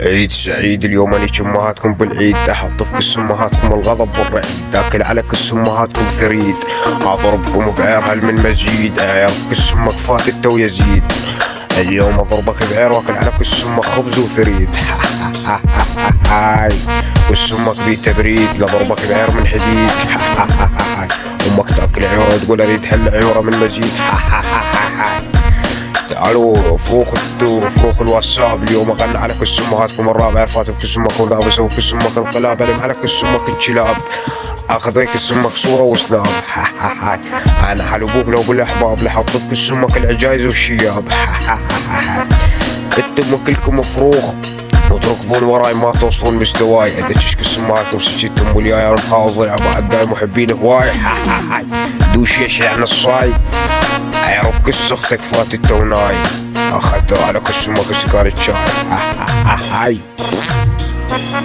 عيد سعيد اليوم انيش امهاتكم بالعيد، احط في كس امهاتكم الغضب والرعيد، اكل على كس امهاتكم ثريد، اضربكم بعير هل من مزيد، عير كس امك فاتت ويزيد، اليوم اضربك بعير واكل على كس امك خبز وثريد. كس امك بيت بريد لضربك بعير من حديد. امك تاكل عيوره تقول اريد هل عيوره من مزيد. تعالوا فروخ الواتساب، اليوم اغنى على كس امهاتكم الرابع، عرفات بكس امك وذاب اسوي كس امك انقلاب، الم على كس امك الكلاب، اخذ كس امك صوره وسناب. انا حال ابوك لو بالاحباب لحط بكس امك العجايز والشياب. انتم كلكم فروخ وتركضون وراي ما توصلون مستواي، ادش كس امهاتكم سجيتهم والياي انا مخاوض العب عداي محبين هواي. دوش يشع نصاي عيرب كس اختك فات التوناي، اخذوا على كس امك سكر الشاي.